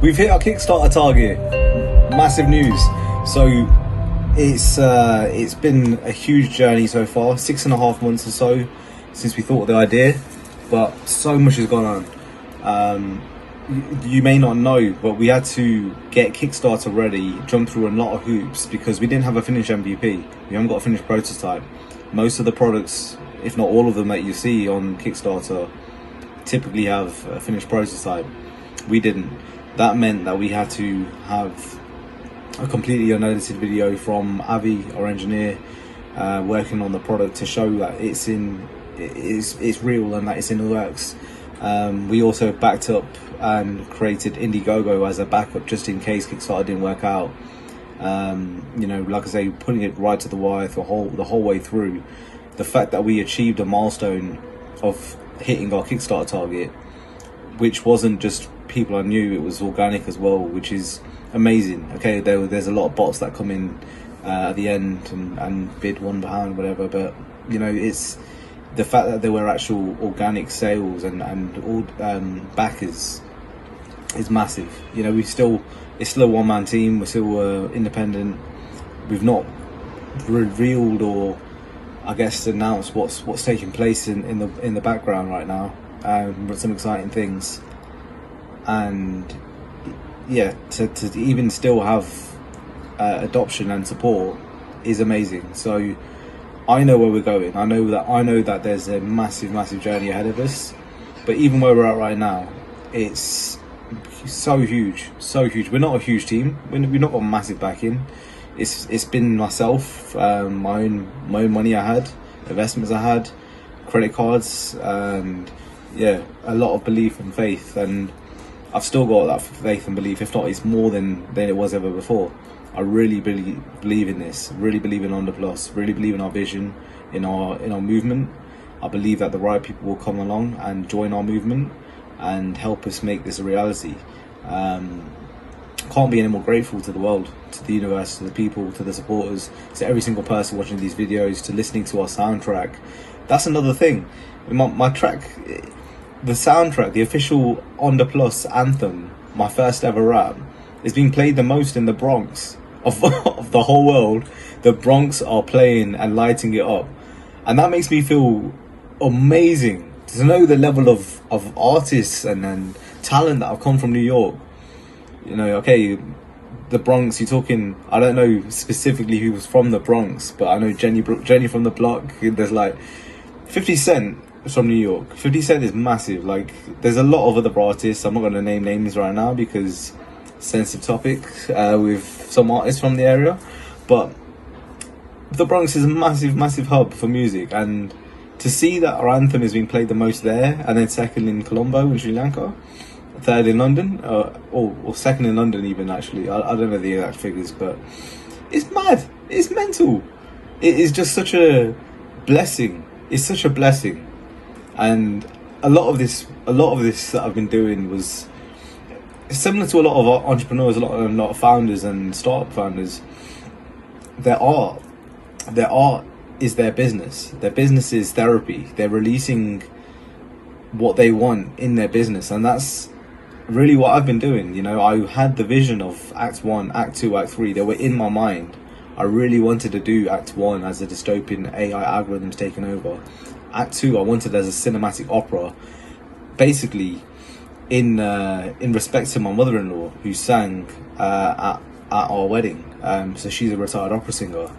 We've hit our Kickstarter target. Massive news. So it's been a huge journey so far. 6.5 months or so since we thought of the idea, but so much has gone on. You may not know, but we had to get Kickstarter ready, jump through a lot of hoops because we didn't have a finished MVP. We haven't got a finished prototype. Most of the products, if not all of them that you see on Kickstarter, typically have a finished prototype. We didn't. That meant that we had to have a completely unedited video from Avi, our engineer, working on the product to show that it's real and that it's in the works. We also backed up and created Indiegogo as a backup just in case Kickstarter didn't work out. You know, like I say, putting it right to the wire the whole way through. The fact that we achieved a milestone of hitting our Kickstarter target, which wasn't just people I knew, it was organic as well, which is amazing. Okay, there's a lot of bots that come in at the end and bid £1, whatever, but you know, it's the fact that there were actual organic sales and all backers is massive. You know, it's still a one-man team. We're still independent. We've not revealed or I guess announced what's taking place in the background right now. But some exciting things, and yeah, to even still have adoption and support is amazing. So I know where we're going. I know that there's a massive journey ahead of us. But even where we're at right now, it's so huge. We're not a huge team. We've not got massive backing. It's been myself, my own money I had, investments I had, credit cards, and yeah, a lot of belief and faith. And I've still got that faith and belief. If not, it's more than it was ever before. I really believe in this. Really believe in ONDA Plus. Really believe in our vision, in our movement. I believe that the right people will come along and join our movement and help us make this a reality. Can't be any more grateful to the world, to the universe, to the people, to the supporters, to every single person watching these videos, to listening to our soundtrack. That's another thing. My track, the soundtrack, the official ONDA Plus anthem, my first ever rap, is being played the most in the Bronx of the whole world. The Bronx are playing and lighting it up, and that makes me feel amazing to know the level of artists and talent that have come from New York. You know, okay, the Bronx, you're talking, I don't know specifically who was from the Bronx, but I know Jenny from the block. There's like 50 Cent from New York. 50 Cent is massive. Like, there's a lot of other artists. I'm not going to name names right now because sensitive topic with some artists from the area, but the Bronx is a massive hub for music, and to see that our anthem is being played the most there, and then second in Colombo in Sri Lanka, third in London, or second in London even, actually, I don't know the exact figures, but it's mad, it's mental. It is just such a blessing. It's such a blessing. And a lot of this that I've been doing was similar to a lot of entrepreneurs, a lot of founders and startup founders. Their art is their business. Their business is therapy. They're releasing what they want in their business, and that's really what I've been doing. You know, I had the vision of Act 1, Act 2, Act 3. They were in my mind. I really wanted to do Act 1 as a dystopian AI algorithms taking over. Act 2, I wanted as a cinematic opera, basically in respect to my mother-in-law who sang at our wedding. So she's a retired opera singer,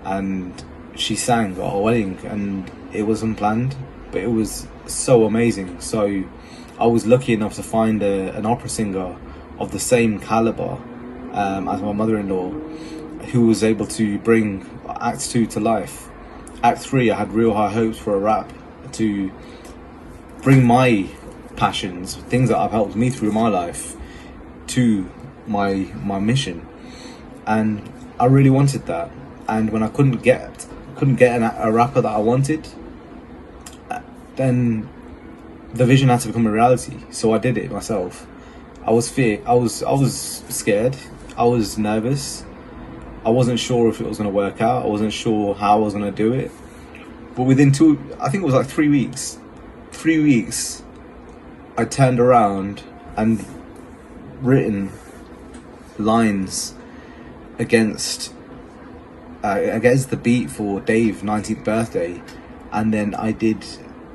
and she sang at our wedding, and it was unplanned, but it was so amazing. So I was lucky enough to find an opera singer of the same caliber as my mother-in-law, who was able to bring Act 2 to life. Act 3, I had real high hopes for a rap to bring my passions, things that have helped me through my life, to my mission, and I really wanted that. And when I couldn't get a rapper that I wanted, then the vision had to become a reality. So I did it myself. I was scared. I was nervous. I wasn't sure if it was going to work out. I wasn't sure how I was going to do it. But within I think it was like 3 weeks, I turned around and written lines against the beat for Dave's 19th birthday, and then I did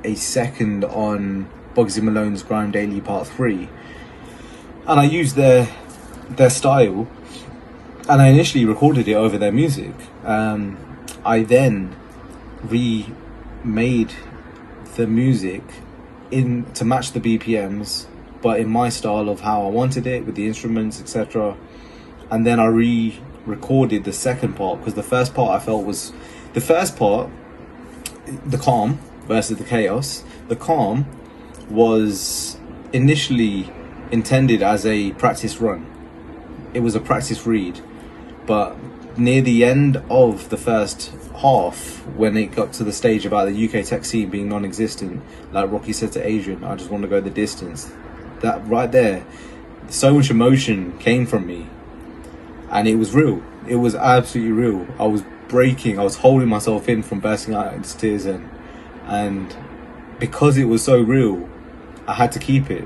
a second on Bugsy Malone's Grime Daily Part 3, and I used their style, and I initially recorded it over their music. I then remade the music to match the BPMs, but in my style of how I wanted it, with the instruments, etc. And then I recorded the second part, because the first part I felt was the calm versus the chaos. The calm was initially intended as a practice run. It was a practice read, but near the end of the first half, when it got to the stage about the UK tech scene being non-existent, like Rocky said to Adrian, I just want to go the distance. That right there, so much emotion came from me, and it was real. It was absolutely real. I was breaking. I was holding myself in from bursting out into tears, and because it was so real, I had to keep it.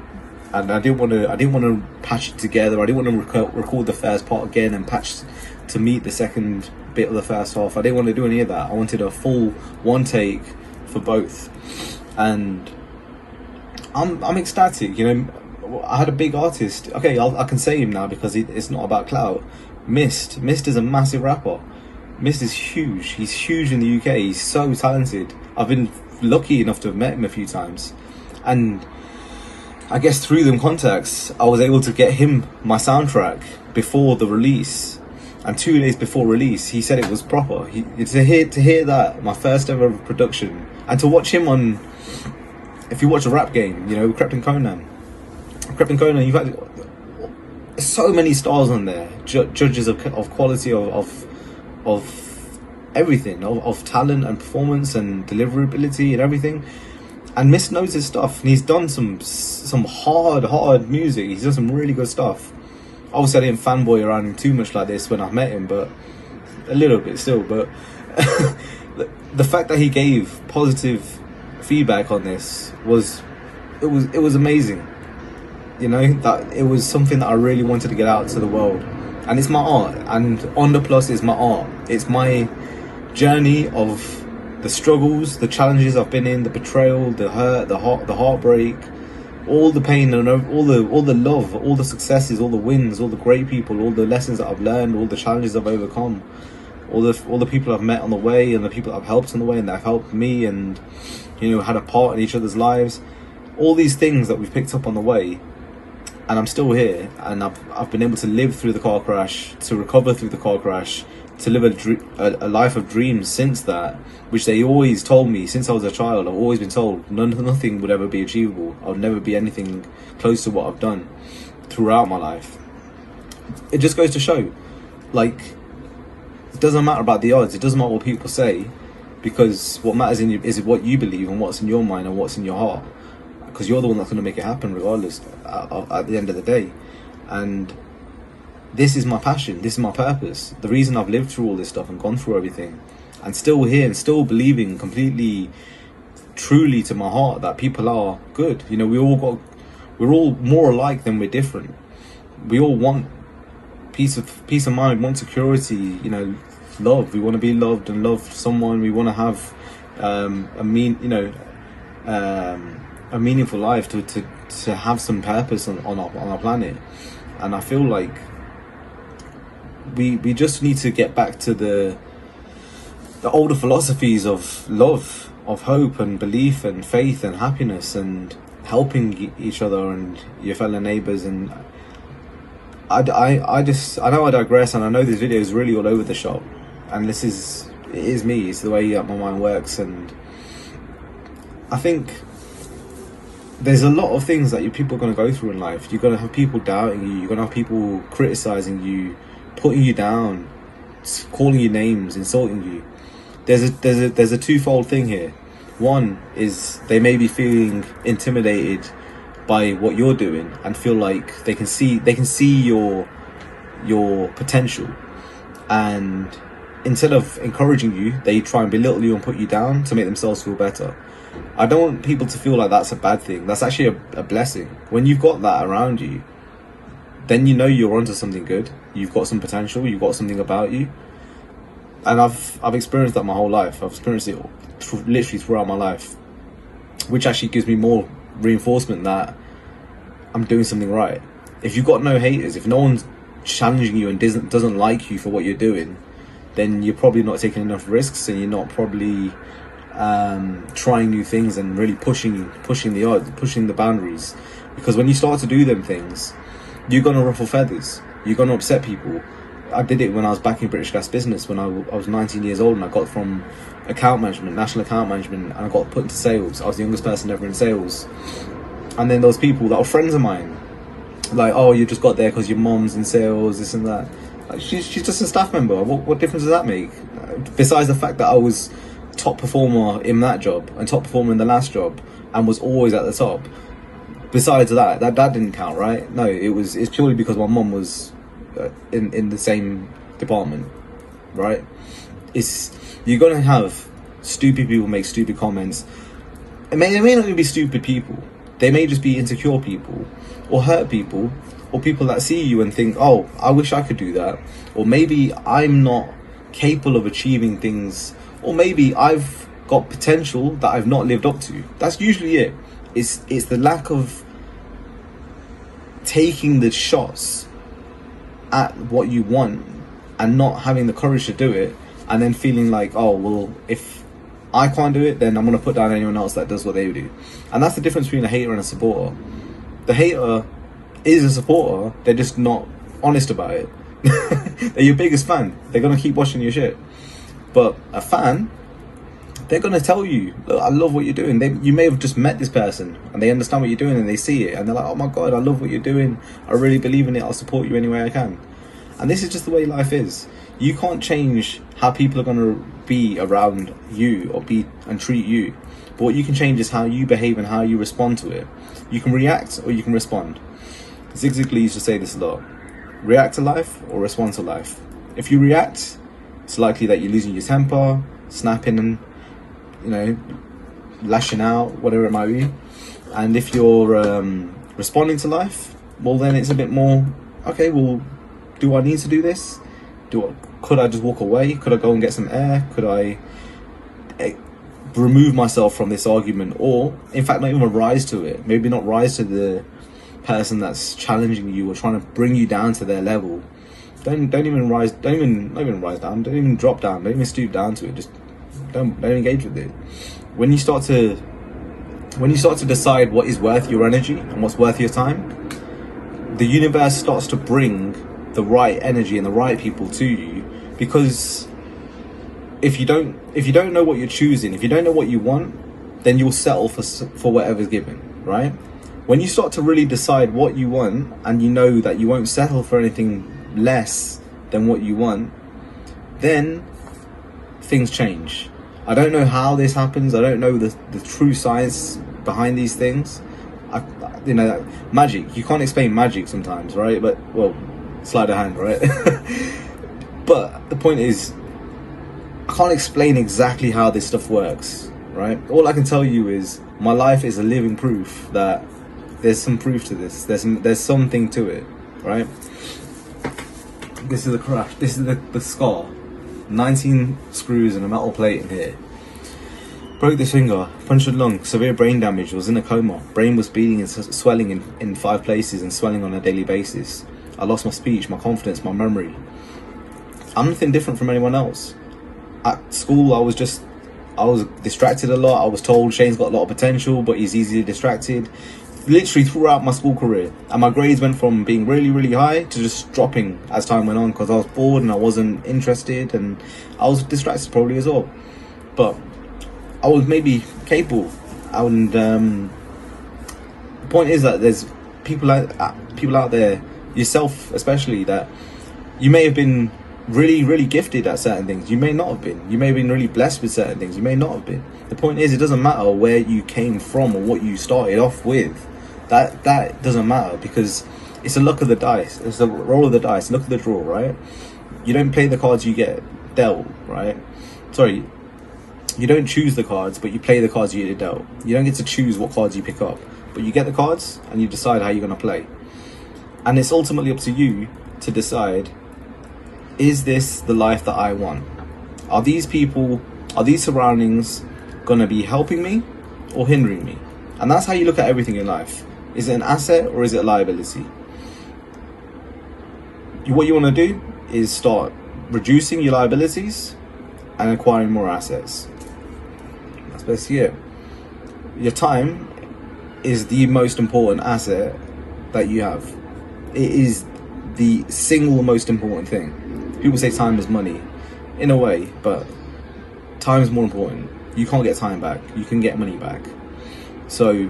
And I didn't want to patch it together. I didn't want to record the first part again and patch to meet the second bit of the first half. I didn't want to do any of that. I wanted a full one take for both, and I'm ecstatic. You know, I had a big artist. Okay, I can say him now because it's not about clout. Mist is a massive rapper. Mist is huge. He's huge in the UK. He's so talented. I've been lucky enough to have met him a few times, and I guess through them contacts, I was able to get him my soundtrack before the release. And 2 days before release, he said it was proper. To hear that, my first ever production, and to watch him on, if you watch a rap game, you know, Krypton Conan, you've had so many stars on there, judges of quality of everything, of talent and performance and deliverability and everything. And Mist knows his stuff, and he's done some hard music. He's done some really good stuff. Obviously, I didn't fanboy around him too much like this when I met him, but a little bit still. But the fact that he gave positive feedback on this was amazing. You know, that it was something that I really wanted to get out to the world, and it's my art. And ONDA Plus is my art. It's my journey of the struggles, the challenges I've been in, the betrayal, the hurt, the heartbreak, all the pain, and all the love, all the successes, all the wins, all the great people, all the lessons that I've learned, all the challenges I've overcome, all the people I've met on the way, and the people I've helped on the way, and that have helped me, and, you know, had a part in each other's lives. All these things that we've picked up on the way, and I'm still here, and I've been able to live through the car crash, to recover through the car crash, to live a life of dreams since that, which they always told me since I was a child. I've always been told nothing would ever be achievable. I would never be anything close to what I've done throughout my life. It just goes to show, like, it doesn't matter about the odds. It doesn't matter what people say, because what matters is what you believe and what's in your mind and what's in your heart, because you're the one that's going to make it happen regardless at the end of the day. And this is my passion, this is my purpose, the reason I've lived through all this stuff and gone through everything, and still here and still believing completely, truly to my heart that people are good. You know, we're all more alike than we're different. We all want peace of mind, want security, you know, love. We want to be loved and love someone. We want to have a meaningful life, to have some purpose on our planet. And I feel like we just need to get back to the older philosophies of love, of hope and belief and faith and happiness and helping each other and your fellow neighbours. And I know I digress, and I know this video is really all over the shop, and it is me, it's the way my mind works. And I think there's a lot of things that people are going to go through in life. You're going to have people doubting you, you're going to have people criticising you, putting you down, calling you names, insulting you. There's a twofold thing here. One is they may be feeling intimidated by what you're doing and feel like they can see your potential, and instead of encouraging you, they try and belittle you and put you down to make themselves feel better. I don't want people to feel like that's a bad thing. That's actually a blessing. When you've got that around you, then you know you're onto something good. You've got some potential. You've got something about you. And I've experienced that my whole life. I've experienced it literally throughout my life, which actually gives me more reinforcement that I'm doing something right. If you've got no haters, if no one's challenging you and doesn't like you for what you're doing, then you're probably not taking enough risks, and you're not probably trying new things and really pushing the odds, pushing the boundaries. Because when you start to do them things, you're gonna ruffle feathers. You're gonna upset people. I did it when I was back in British Gas Business when I was 19 years old, and I got from account management, national account management, and I got put into sales. I was the youngest person ever in sales. And then those people that were friends of mine, like, oh, you just got there because your mom's in sales, this and that. Like, she's just a staff member. What difference does that make? Besides the fact that I was top performer in that job and top performer in the last job and was always at the top. Besides that didn't count, right? No, it's purely because my mom was in the same department, right? You're gonna have stupid people make stupid comments. They may not even be stupid people. They may just be insecure people, or hurt people, or people that see you and think, oh, I wish I could do that, or maybe I'm not capable of achieving things, or maybe I've got potential that I've not lived up to. That's usually it. It's the lack of taking the shots at what you want and not having the courage to do it, and then feeling like, oh, well, if I can't do it, then I'm going to put down anyone else that does what they do. And that's the difference between a hater and a supporter. The hater is a supporter, they're just not honest about it. They're your biggest fan. They're going to keep watching your shit. But a fan, they're going to tell you, look, I love what you're doing. You may have just met this person and they understand what you're doing and they see it and they're like, oh my God, I love what you're doing. I really believe in it. I'll support you any way I can. And this is just the way life is. You can't change how people are going to be around you or be and treat you. But what you can change is how you behave and how you respond to it. You can react or you can respond. Zig Ziglar used to say this a lot. React to life or respond to life. If you react, it's likely that you're losing your temper, snapping and, lashing out, whatever it might be. And if you're responding to life, well, then it's a bit more, okay, well, do I need to do this? Could I just walk away? Could I go and get some air? Could I remove myself from this argument? Or, in fact, not even rise to it. Maybe not rise to the person that's challenging you or trying to bring you down to their level. Don't even rise. Don't even rise down. Don't even drop down. Don't even stoop down to it. Just don't engage with it. When you start to decide what is worth your energy and what's worth your time, the universe starts to bring the right energy and the right people to you. Because if you don't know what you're choosing, if you don't know what you want, then you'll settle for whatever's given, right? When you start to really decide what you want and you know that you won't settle for anything less than what you want, then things change. I don't know how this happens. I don't know the true science behind these things. Magic. You can't explain magic sometimes, right? But, well, sleight of hand, right? But the point is, I can't explain exactly how this stuff works, right? All I can tell you is my life is a living proof that there's some proof to this. There's something to it, right? This is the crash. This is the scar. 19 screws and a metal plate in here. Broke this finger, punctured lung, severe brain damage, was in a coma. Brain was bleeding and swelling in 5 places and swelling on a daily basis. I lost my speech, my confidence, my memory. I'm nothing different from anyone else. At school, I was distracted a lot. I was told Shane's got a lot of potential, but he's easily distracted. Literally throughout my school career, and my grades went from being really, really high to just dropping as time went on because I was bored and I wasn't interested and I was distracted probably as well. But I was maybe capable, and the point is that there's people out there, yourself especially, that you may have been really, really gifted at certain things. You may not have been. You may have been really blessed with certain things. You may not have been. The point is, it doesn't matter where you came from or what you started off with. That doesn't matter, because it's a luck of the dice. It's the roll of the dice, luck of the draw, right? You don't play the cards you get dealt, right? Sorry, you don't choose the cards, but you play the cards you get dealt. You don't get to choose what cards you pick up, but you get the cards and you decide how you're going to play. And it's ultimately up to you to decide, is this the life that I want? Are these people, are these surroundings gonna be helping me or hindering me? And that's how you look at everything in life. Is it an asset or is it a liability? What you want to do is start reducing your liabilities and acquiring more assets. That's basically it. Your time is the most important asset that you have. It is the single most important thing. People say time is money, in a way, but time is more important. You can't get time back. You can get money back. So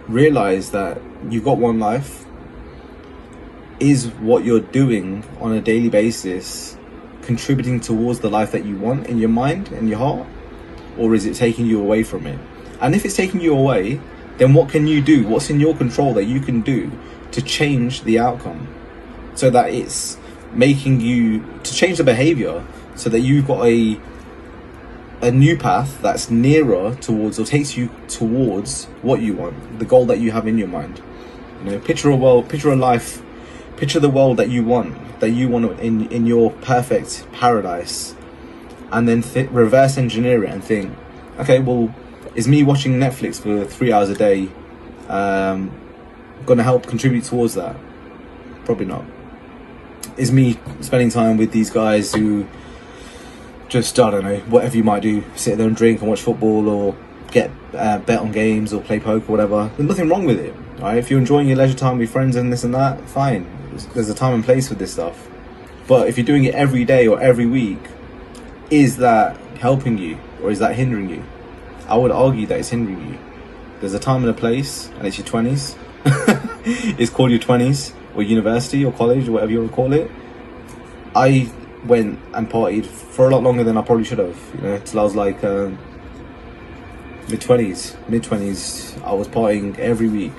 realize that you've got one life. Is what you're doing on a daily basis contributing towards the life that you want in your mind and your heart, or is it taking you away from it? And if it's taking you away, then what can you do? What's in your control that you can do to change the outcome, so that it's making you, to change the behavior, so that you've got a new path that's nearer towards, or takes you towards what you want, the goal that you have in your mind. You know, picture a world, picture a life, picture the world that you want in your perfect paradise, and then reverse engineer it and think, okay, well, is me watching Netflix for 3 hours a day gonna help contribute towards that? Probably not. Is me spending time with these guys who just, I don't know, whatever you might do, sit there and drink and watch football, or get bet on games, or play poker, whatever, there's nothing wrong with it, right? If you're enjoying your leisure time with friends and this and that, fine. There's a time and place for this stuff. But if you're doing it every day or every week, is that helping you or is that hindering you? I would argue that it's hindering you. There's a time and a place, and it's your 20s. It's called your 20s, or university, or college, or whatever you want to call it. I went and partied for a lot longer than I probably should have, you know, till I was like mid-20s. I was partying every week,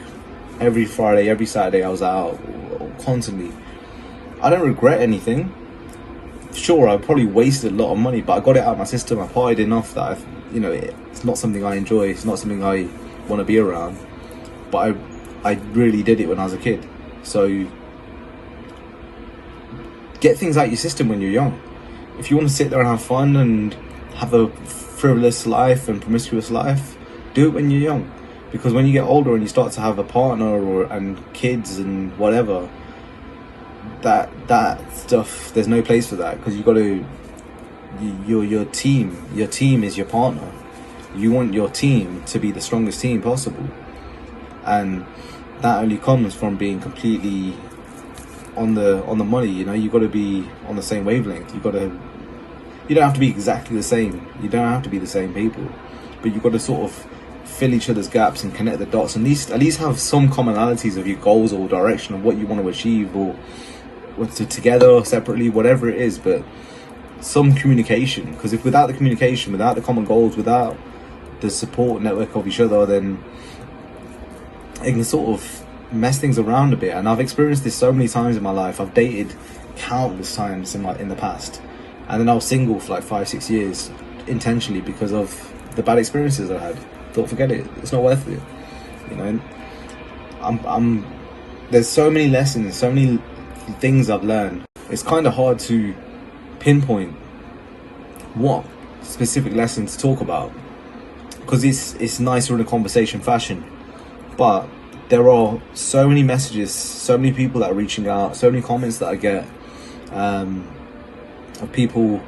every Friday, every Saturday. I was out constantly. I don't regret anything. Sure, I probably wasted a lot of money, but I got it out of my system. I partied enough that it's not something I enjoy. It's not something I want to be around. But I really did it when I was a kid. So get things out your system when you're young. If you want to sit there and have fun and have a frivolous life and promiscuous life, do it when you're young. Because when you get older and you start to have a partner and kids and whatever, that stuff, there's no place for that, because you've got to, your team is your partner. You want your team to be the strongest team possible, and that only comes from being completely on the money. You know, you've got to be on the same wavelength. You don't have to be exactly the same. You don't have to be the same people, but you've got to sort of fill each other's gaps and connect the dots, and at least have some commonalities of your goals or direction of what you want to achieve, or together or separately, whatever it is, but some communication. Because if without the communication, without the common goals, without the support network of each other, then it can sort of mess things around a bit. And I've experienced this so many times in my life. I've dated countless times in the past, and then I was single for like 5-6 years intentionally because of the bad experiences I had. Thought, forget it, it's not worth it. You know, there's so many lessons, so many things I've learned. It's kind of hard to pinpoint what specific lesson to talk about, because it's nicer in a conversation fashion, but there are so many messages, so many people that are reaching out, so many comments that I get of people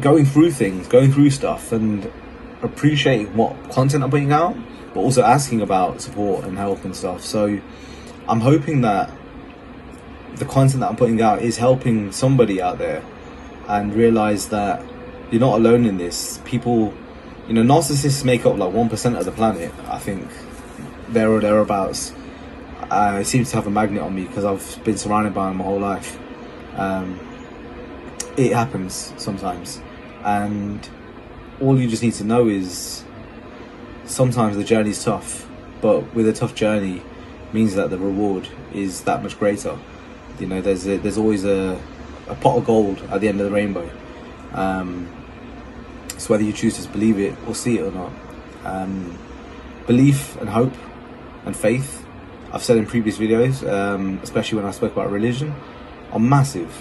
going through stuff and appreciating what content I'm putting out, but also asking about support and help and stuff. So I'm hoping that the content that I'm putting out is helping somebody out there and realize that you're not alone in this. People, narcissists make up like 1% of the planet, I think, there or thereabouts. It seems to have a magnet on me because I've been surrounded by them my whole life. It happens sometimes, and all you just need to know is sometimes the journey's tough, but with a tough journey means that the reward is that much greater. There's always a pot of gold at the end of the rainbow. So whether you choose to believe it or see it or not, belief and hope and faith I've said in previous videos, especially when I spoke about religion, are massive.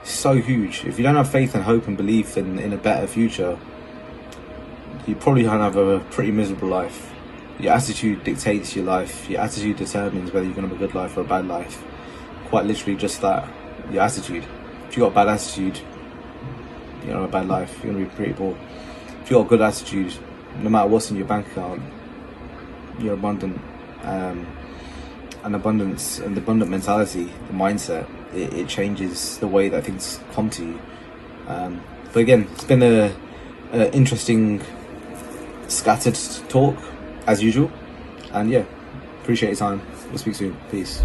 So huge. If you don't have faith and hope and belief in a better future, you probably don't have a pretty miserable life. Your attitude dictates your life. Your attitude determines whether you're going to have a good life or a bad life. Quite literally just that, your attitude. If you've got a bad attitude, you're going to have a bad life. You're going to be pretty poor. If you've got a good attitude, no matter what's in your bank account, you're abundant. And abundance and the abundant mentality, the mindset, it changes the way that things come to you. But again, it's been a interesting scattered talk as usual, and yeah, appreciate your time. We'll speak soon. Peace.